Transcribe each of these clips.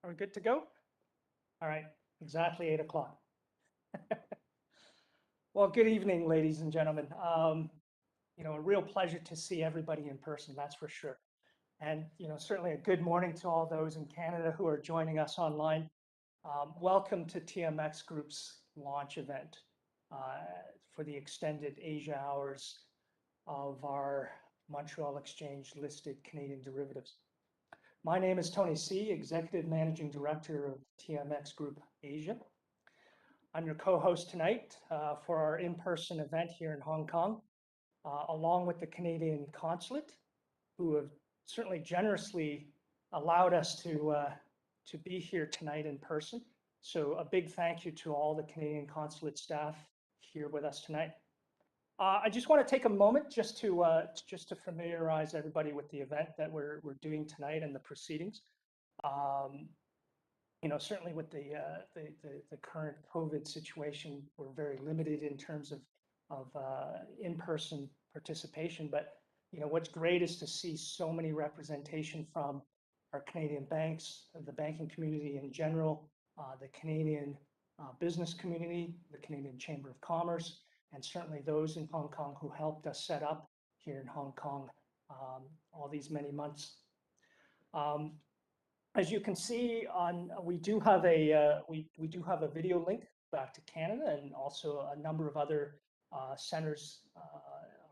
Are we good to go? All right, exactly 8 o'clock. Well, good evening, ladies and gentlemen. A real pleasure to see everybody in person, that's for sure. And, certainly a good morning to all those in Canada who are joining us online. Welcome to TMX Group's launch event for the extended Asia hours of our Montreal Exchange listed Canadian derivatives. My name is Tony C., Executive Managing Director of TMX Group Asia. I'm your co-host tonight for our in-person event here in Hong Kong, along with the Canadian Consulate, who have certainly generously allowed us to be here tonight in person. So a big thank you to all the Canadian Consulate staff here with us tonight. I just want to take a moment just to familiarize everybody with the event that we're doing tonight and the proceedings. Certainly with the current COVID situation, we're very limited in terms of in-person participation. But what's great is to see so many representation from our Canadian banks, the banking community in general, the Canadian business community, the Canadian Chamber of Commerce, and certainly those in Hong Kong who helped us set up here in Hong Kong all these many months. As you can see, we do have a video link back to Canada and also a number of other centers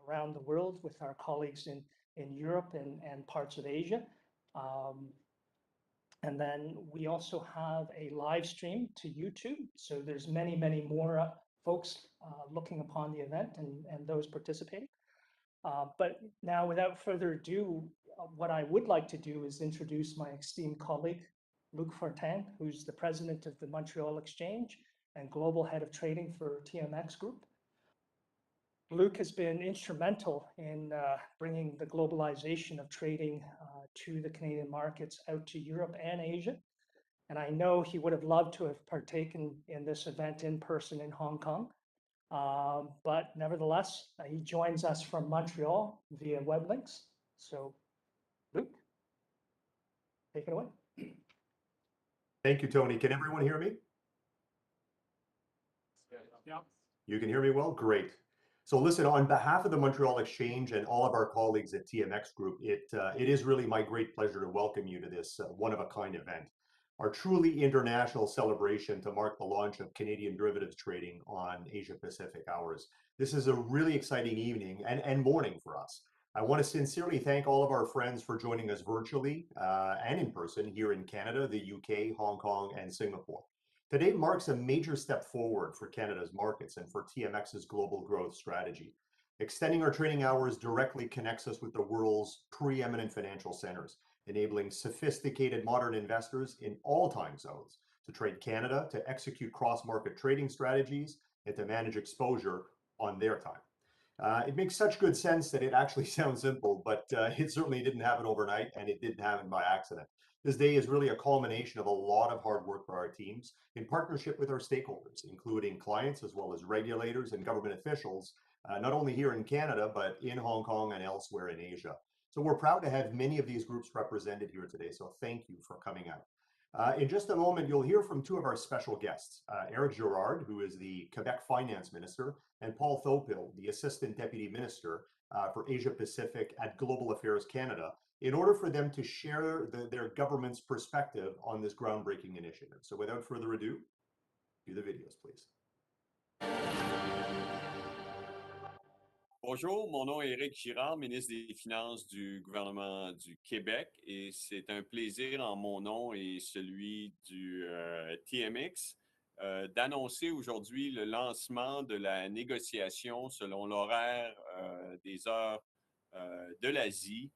around the world with our colleagues in Europe and parts of Asia. And then we also have a live stream to YouTube. So there's many more folks looking upon the event and those participating. But now, without further ado, what I would like to do is introduce my esteemed colleague, Luc Fortin, who's the president of the Montreal Exchange and global head of trading for TMX Group. Luc has been instrumental in bringing the globalization of trading to the Canadian markets out to Europe and Asia. And I know he would have loved to have partaken in this event in person in Hong Kong. But nevertheless, he joins us from Montreal via web links. So, Luc, take it away. Thank you, Tony. Can everyone hear me? Yeah. You can hear me well? Great. So listen, on behalf of the Montreal Exchange and all of our colleagues at TMX Group, it is really my great pleasure to welcome you to this one-of-a-kind event, our truly international celebration to mark the launch of Canadian derivatives trading on Asia Pacific hours. This is a really exciting evening and morning for us. I want to sincerely thank all of our friends for joining us virtually and in person here in Canada, the UK, Hong Kong, and Singapore. Today marks a major step forward for Canada's markets and for TMX's global growth strategy. Extending our trading hours directly connects us with the world's preeminent financial centers, enabling sophisticated modern investors in all time zones to trade Canada, to execute cross-market trading strategies, and to manage exposure on their time. It makes such good sense that it actually sounds simple, but it certainly didn't happen overnight, and it didn't happen by accident. This day is really a culmination of a lot of hard work for our teams in partnership with our stakeholders, including clients as well as regulators and government officials, not only here in Canada, but in Hong Kong and elsewhere in Asia. So we're proud to have many of these groups represented here today, so thank you for coming out. In just a moment, you'll hear from two of our special guests, Eric Girard, who is the Quebec Finance Minister, and Paul Thopil, the Assistant Deputy Minister for Asia Pacific at Global Affairs Canada, in order for them to share their government's perspective on this groundbreaking initiative. So without further ado, cue the videos, please. Bonjour, mon nom est Éric Girard, ministre des Finances du gouvernement du Québec, et c'est un plaisir en mon nom et celui du TMX d'annoncer aujourd'hui le lancement de la négociation selon l'horaire des heures de l'Asie,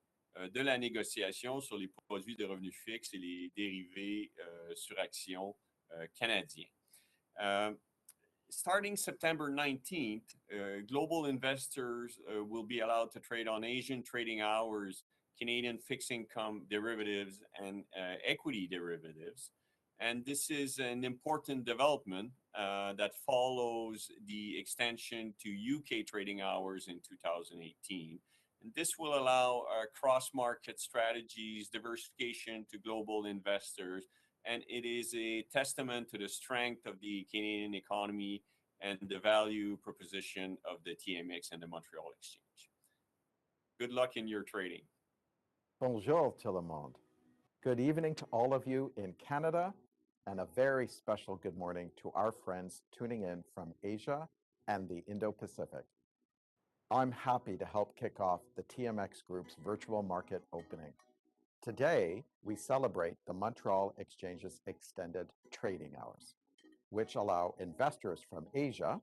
de la négociation sur les produits de revenus fixes et les dérivés sur actions canadiens. Starting September 19th, global investors will be allowed to trade on Asian trading hours, Canadian fixed income derivatives and equity derivatives. And this is an important development that follows the extension to UK trading hours in 2018. And this will allow cross-market strategies, diversification to global investors, and it is a testament to the strength of the Canadian economy and the value proposition of the TMX and the Montreal Exchange. Good luck in your trading. Bonjour tout le monde. Good evening to all of you in Canada, and a very special good morning to our friends tuning in from Asia and the Indo-Pacific. I'm happy to help kick off the TMX Group's virtual market opening. Today, we celebrate the Montreal Exchange's extended trading hours, which allow investors from Asia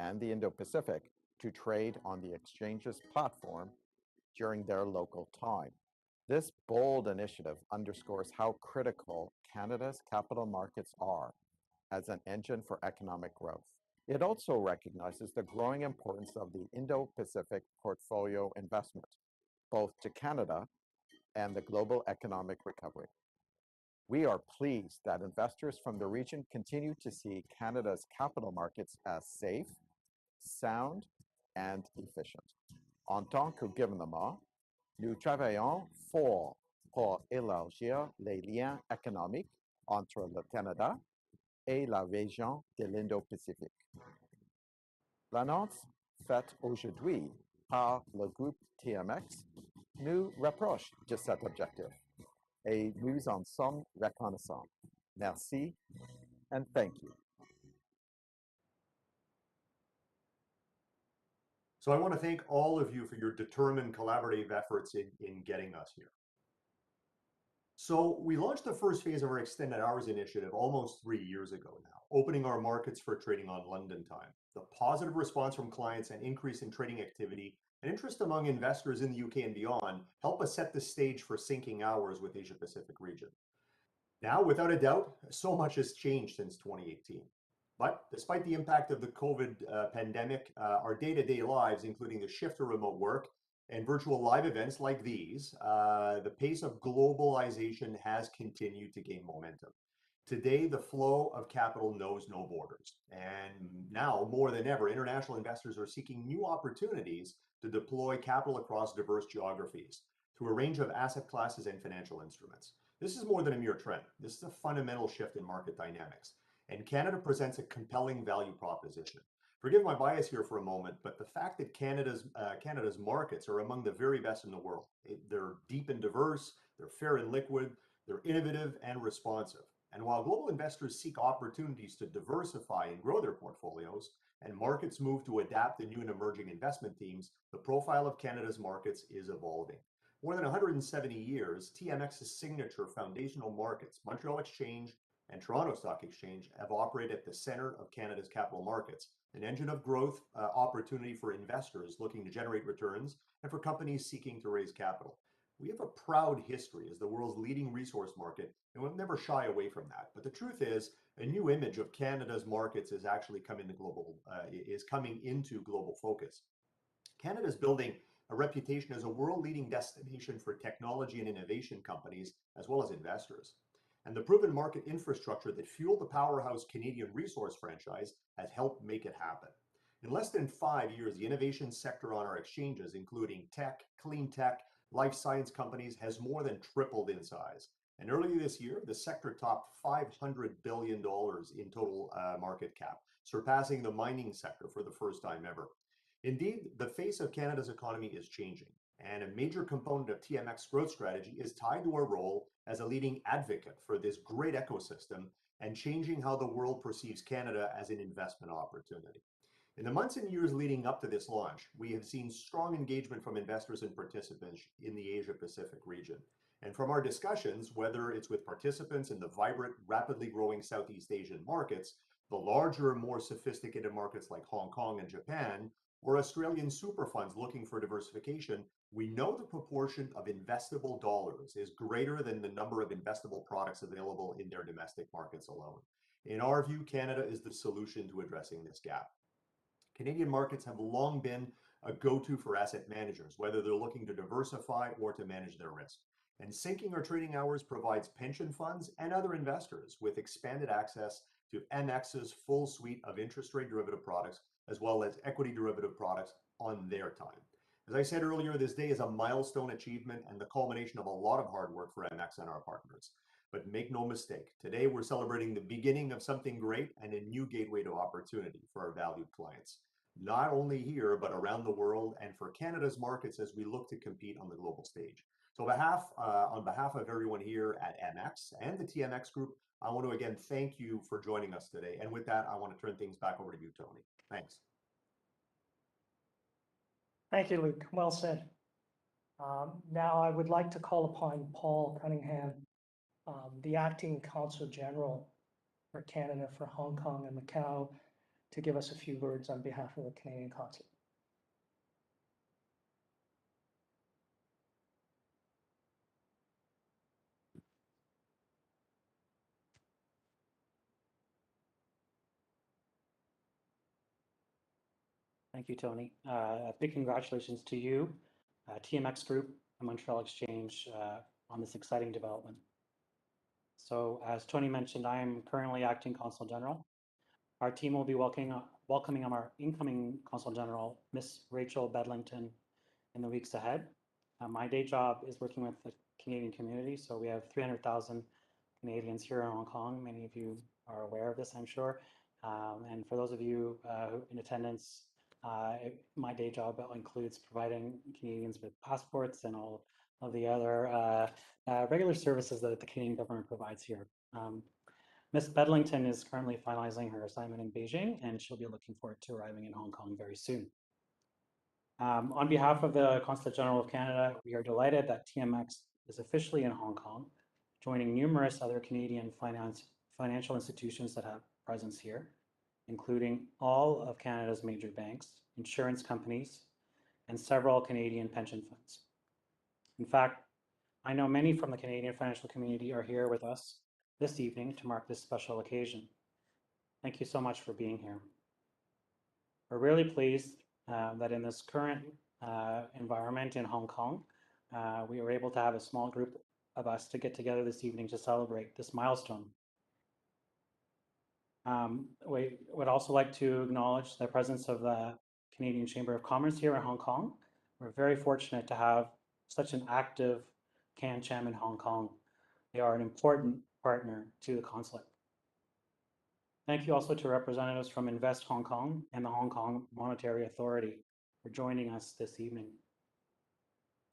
and the Indo-Pacific to trade on the exchange's platform during their local time. This bold initiative underscores how critical Canada's capital markets are as an engine for economic growth. It also recognizes the growing importance of the Indo-Pacific portfolio investment, both to Canada and the global economic recovery. We are pleased that investors from the region continue to see Canada's capital markets as safe, sound, and efficient. En tant que gouvernement, nous travaillons fort pour élargir les liens économiques entre le Canada et la région de l'Indo-Pacifique. L'annonce faite aujourd'hui par le groupe TMX nous rapproche de cet objectif et nous en sommes reconnaissants. Merci and thank you. So I want to thank all of you for your determined collaborative efforts in getting us here. So we launched the first phase of our Extended Hours initiative almost 3 years ago now, opening our markets for trading on London time. The positive response from clients and increase in trading activity and interest among investors in the UK and beyond help us set the stage for syncing hours with Asia Pacific region. Now, without a doubt, so much has changed since 2018. But despite the impact of the COVID pandemic, our day-to-day lives, including the shift to remote work and virtual live events like these, the pace of globalization has continued to gain momentum. Today, the flow of capital knows no borders. And now, more than ever, international investors are seeking new opportunities to deploy capital across diverse geographies through a range of asset classes and financial instruments. This is more than a mere trend. This is a fundamental shift in market dynamics. And Canada presents a compelling value proposition. Forgive my bias here for a moment, but the fact that Canada's markets are among the very best in the world. They're deep and diverse, they're fair and liquid, they're innovative and responsive. And while global investors seek opportunities to diversify and grow their portfolios, and markets move to adapt to new and emerging investment themes, the profile of Canada's markets is evolving. More than 170 years, TMX's signature foundational markets, Montreal Exchange and Toronto Stock Exchange, have operated at the center of Canada's capital markets, an engine of growth opportunity for investors looking to generate returns and for companies seeking to raise capital. We have a proud history as the world's leading resource market, and we'll never shy away from that. But the truth is, a new image of Canada's markets is actually coming into global focus. Canada is building a reputation as a world-leading destination for technology and innovation companies, as well as investors. And the proven market infrastructure that fueled the powerhouse Canadian resource franchise has helped make it happen. In less than 5 years, the innovation sector on our exchanges, including tech, clean tech, life science companies, has more than tripled in size. And earlier this year, the sector topped $500 billion in total market cap, surpassing the mining sector for the first time ever. Indeed, the face of Canada's economy is changing, and a major component of TMX growth strategy is tied to our role as a leading advocate for this great ecosystem and changing how the world perceives Canada as an investment opportunity. In the months and years leading up to this launch, we have seen strong engagement from investors and participants in the Asia Pacific region. And from our discussions, whether it's with participants in the vibrant, rapidly growing Southeast Asian markets, the larger, more sophisticated markets like Hong Kong and Japan, or Australian super funds looking for diversification, we know the proportion of investable dollars is greater than the number of investable products available in their domestic markets alone. In our view, Canada is the solution to addressing this gap. Canadian markets have long been a go-to for asset managers, whether they're looking to diversify or to manage their risk. And syncing our trading hours provides pension funds and other investors with expanded access to MX's full suite of interest rate derivative products, as well as equity derivative products on their time. As I said earlier, this day is a milestone achievement and the culmination of a lot of hard work for MX and our partners. But make no mistake, today we're celebrating the beginning of something great and a new gateway to opportunity for our valued clients, not only here, but around the world and for Canada's markets as we look to compete on the global stage. So on behalf of everyone here at MX and the TMX Group, I want to again thank you for joining us today. And with that, I want to turn things back over to you, Tony. Thanks. Thank you, Luke. Well said. Now I would like to call upon Paul Cunningham, the Acting Consul General for Canada for Hong Kong and Macau, to give us a few words on behalf of the Canadian Consulate. Thank you, Tony. Big congratulations to you, TMX Group, and Montreal Exchange on this exciting development. So as Tony mentioned, I am currently Acting Consul General. Our team will be welcoming our incoming Consul General, Miss Rachel Bedlington, in the weeks ahead. My day job is working with the Canadian community, so we have 300,000 Canadians here in Hong Kong. Many of you are aware of this, I'm sure. And for those of you in attendance, my day job includes providing Canadians with passports and all of the other regular services that the Canadian government provides here. Ms. Bedlington is currently finalizing her assignment in Beijing, and she'll be looking forward to arriving in Hong Kong very soon. On behalf of the Consulate General of Canada, we are delighted that TMX is officially in Hong Kong, joining numerous other Canadian financial institutions that have presence here, including all of Canada's major banks, insurance companies, and several Canadian pension funds. In fact, I know many from the Canadian financial community are here with us this evening to mark this special occasion. Thank you so much for being here. We're really pleased that in this current environment in Hong Kong, we were able to have a small group of us to get together this evening to celebrate this milestone. We would also like to acknowledge the presence of the Canadian Chamber of Commerce here in Hong Kong. We're very fortunate to have such an active CanCham in Hong Kong. They are an important partner to the consulate. Thank you also to representatives from Invest Hong Kong and the Hong Kong Monetary Authority for joining us this evening.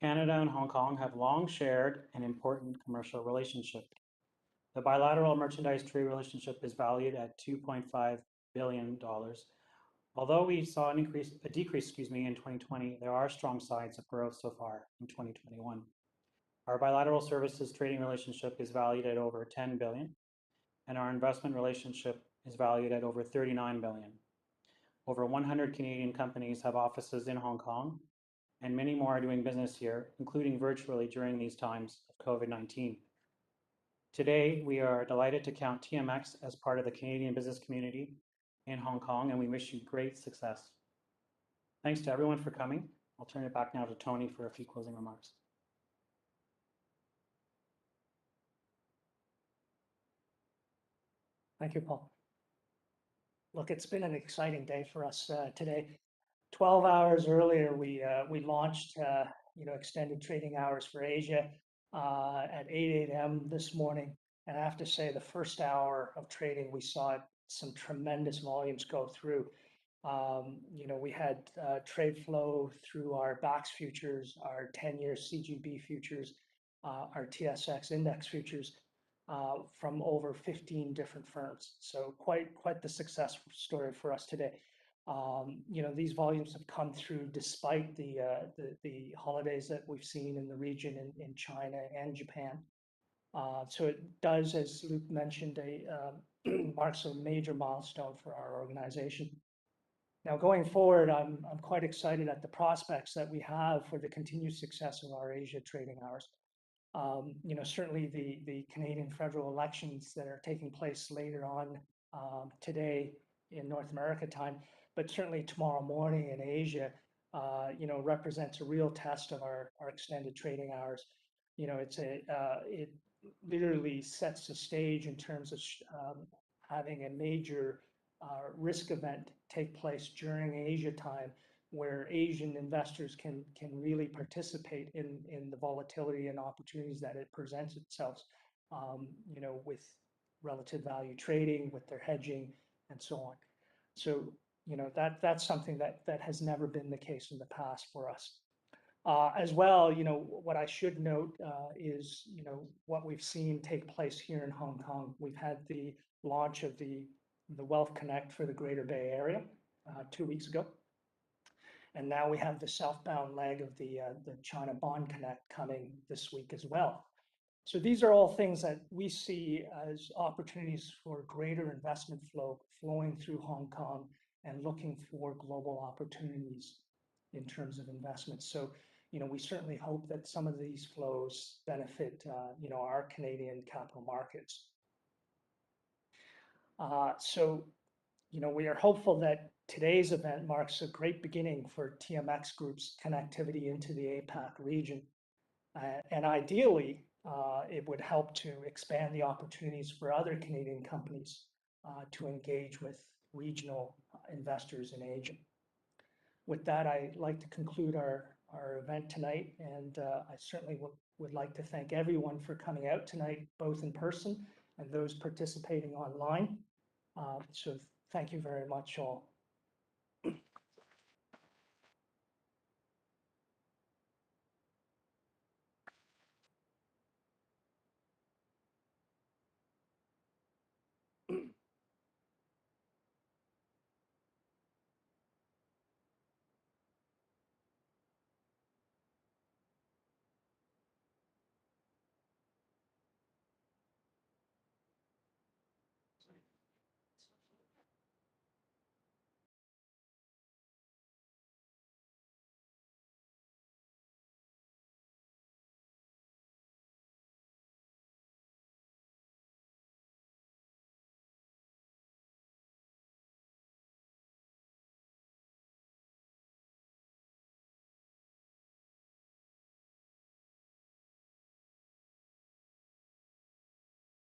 Canada and Hong Kong have long shared an important commercial relationship. The bilateral merchandise trade relationship is valued at $2.5 billion. Although we saw a decrease in 2020, there are strong signs of growth so far in 2021. Our bilateral services trading relationship is valued at over $10 billion, and our investment relationship is valued at over $39 billion. Over 100 Canadian companies have offices in Hong Kong, and many more are doing business here, including virtually during these times of COVID-19. Today, we are delighted to count TMX as part of the Canadian business community in Hong Kong, and we wish you great success. Thanks to everyone for coming. I'll turn it back now to Tony for a few closing remarks. Thank you, Paul. Look, it's been an exciting day for us today. 12 hours earlier, we launched extended trading hours for Asia at 8 a.m. this morning. And I have to say, the first hour of trading, we saw some tremendous volumes go through. We had trade flow through our BAX futures, our 10-year CGB futures, our TSX index futures, from over 15 different firms. So quite the success story for us today. These volumes have come through despite the holidays that we've seen in the region in China and Japan. So it does, as Luke mentioned, marks a major milestone for our organization. Now, going forward, I'm quite excited at the prospects that we have for the continued success of our Asia trading hours. Certainly the Canadian federal elections that are taking place later on today in North America time, but certainly tomorrow morning in Asia, represents a real test of our extended trading hours. It literally sets the stage in terms of having a major risk event take place during Asia time, where Asian investors can really participate in the volatility and opportunities that it presents itself. you know, with relative value trading, with their hedging, and so on. So, you know, that's something that has never been the case in the past for us. As well, you know, what I should note is, you know, what we've seen take place here in Hong Kong. We've had the launch of the Wealth Connect for the Greater Bay Area 2 weeks ago. And now we have the southbound leg of the China Bond Connect coming this week as well. So these are all things that we see as opportunities for greater investment flow flowing through Hong Kong and looking for global opportunities in terms of investment. So, you know, we certainly hope that some of these flows benefit, you know, our Canadian capital markets. So, you know, we are hopeful that today's event marks a great beginning for TMX Group's connectivity into the APAC region. And ideally, it would help to expand the opportunities for other Canadian companies to engage with regional investors in Asia. With that, I'd like to conclude our event tonight, and I certainly would like to thank everyone for coming out tonight, both in person and those participating online. So thank you very much all.